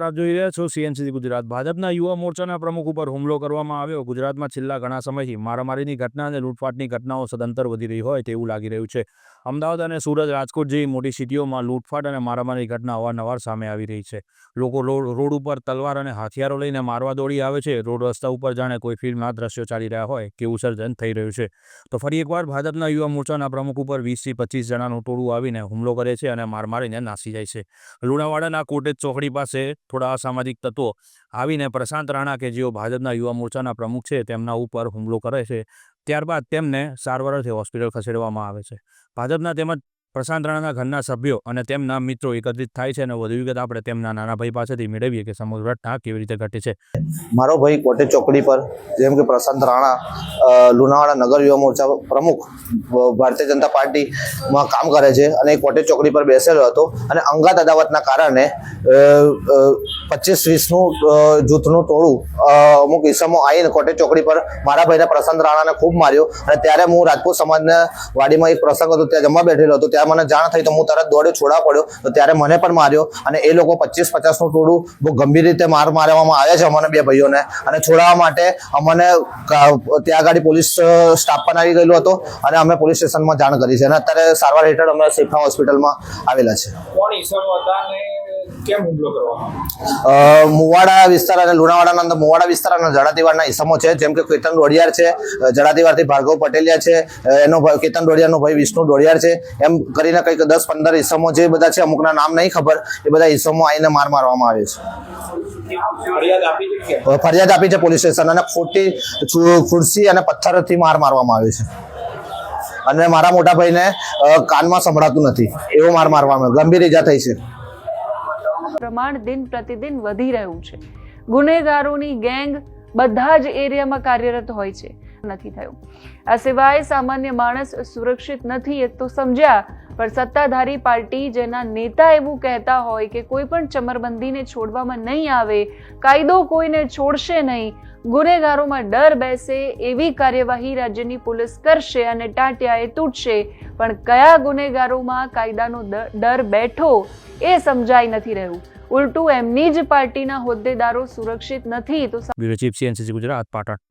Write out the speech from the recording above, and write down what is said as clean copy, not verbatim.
નમસ્કાર, આપ જોઈ રહ્યા છો સીએનસીસી ગુજરાત। ભાજપના યુવા મોરચાના પ્રમુખ ઉપર હુમલો કરવામાં આવ્યો। ગુજરાતમાં છેલ્લા ઘણા સમયથી મારામારીની ઘટના અને લૂંટફાટની ઘટનાઓ સદંતર વધી રહી હોય તેવું લાગી રહ્યું છે। અમદાવાદ અને સુરત, રાજકોટ જેવી મોટી સિટીઓમાં લૂંટફાટ અને મારામારીની ઘટના અવારનવાર સામે આવી રહી છે। લોકો રોડ ઉપર તલવાર અને હથિયારો લઈને મારવા દોડી આવે છે। રોડ રસ્તા ઉપર જાણે કોઈ ફિલ્મના દ્રશ્યો ચાલી રહ્યા હોય તેવું સર્જન થઈ રહ્યું છે। તો ફરી એકવાર ભાજપના યુવા મોરચાના પ્રમુખ ઉપર 20થી 25 જણાનું ટોળું આવીને હુમલો કરે છે અને માર મારીને નાસી જાય છે। લુણાવાડાના કોટેજ ચોકડી પાસે થોડા અસામાજિક તત્વો આવીને પ્રશાંત રાણા કે જેઓ ભાજપના યુવા મોરચાના પ્રમુખ છે તેમના ઉપર હુમલો કરે છે। ત્યારબાદ તેમને સારવાર અર્થે હોસ્પિટલ ખસેડવામાં આવે છે। ભાજપના તેમજ પ્રશાંત રાણાના ઘરના સભ્યો અને તેમના મિત્રો એકત્રિત થાય છે અને વધુ વિગત આપણે તેમના નાના ભાઈ પાસેથી મેળવીએ કે સમગ્ર ઘટના કેવી રીતે ઘટી છે। મારો ભાઈ કોટેજ ચોકડી પર જેમ કે પ્રશાંત રાણા લુણાવાડા નગર યુવા મોરચા પ્રમુખ ભારતીય જનતા પાર્ટીમાં કામ કરે છે અને કોટેજ ચોકડી પર બેસેલો હતો અને અંગાત અદાવતના કારણે 25-20નું જૂથનું ટોળું અમુક ઈસમો આવીને કોટેજ ચોકડી પર મારા ભાઈને પ્રશાંત રાણાને ખૂબ માર્યો અને ત્યારે હું રાજપૂત સમાજના વાડીમાં એક પ્રસંગ હતો ત્યાં જમવા બેઠેલો હતો। ત્યારે મને જાણ થઈ તો હું તરત દોડ્યો છોડવા પડ્યો તો ત્યારે મને પણ માર્યો અને એ લોકો 25-50નું ટોળું બહુ ગંભીર રીતે મારવામાં આવ્યા છે અમને બે ભાઈઓને અને છોડાવવા માટે અમને ત્યાં આગળ પોલીસ સ્ટાફ પણ આવી ગયેલો હતો અને અમે પોલીસ સ્ટેશનમાં જાણ કરી છે અને અત્યારે સારવાર હેઠળ અમે સેફા હોસ્પિટલમાં આવેલા છે। કોણ ઈસમો હતા અને કેમ હુમલો કરવામાં? મુવાડા વિસ્તાર અને લુણાવાડાના અંદર મુવાડા વિસ્તાર અને જડાતીવાડના ઈસમો છે જેમ કે કેતન ડોડિયાર છે, જડાતીવાડથી ભાર્ગવ પટેલિયા છે, એનો કેતન ડોડિયારનો ભાઈ વિષ્ણુ ડોડિયાર છે, એમ કરીને કંઈક 10-15 ઈસમો જે બધા છે અમુકના નામ નહીં ખબર એ બધા ઈસમો આવીને મારવામાં આવે છે। ફરિયાદ આપી છે પોલીસ સ્ટેશન અને ખોટી ખુરશી અને પથ્થરથી મારવામાં આવે છે અને મારા મોટા ભાઈને કાનમાં સંભળાતું નથી એવો મારવામાં આવ્યો, ગંભીર ઈજા થઈ છે। પ્રમાણ દિન પ્રતિદિન વધી રહ્યું છે। ગુનેગારોની ગેંગ બધા જ એરિયામાં કાર્યરત હોય છે, નથી થયું। આ સિવાય સામાન્ય માણસ સુરક્ષિત નથી એ તો સમજ્યા, પણ સત્તાધારી પાર્ટી જેના નેતા એવું કહેતા હોય કે કોઈ પણ ચમરબંધીને છોડવામાં નહીં આવે, કાયદો કોઈને છોડશે નહીં, ગુનેગારોમાં ડર બેસે એવી કાર્યવાહી રાજ્યની પોલીસ કરશે અને ટાંટિયા એ તૂટશે, પણ કયા ગુનેગારોમાં કાયદાનો ડર બેઠો એ સમજાઈ નથી રહ્યું। ઉલટું એમની જ પાર્ટીના હોદ્દેદારો સુરક્ષિત નથી તો બ્યુરો ચીફ સીએનસીસી ગુજરાત, પાટણ।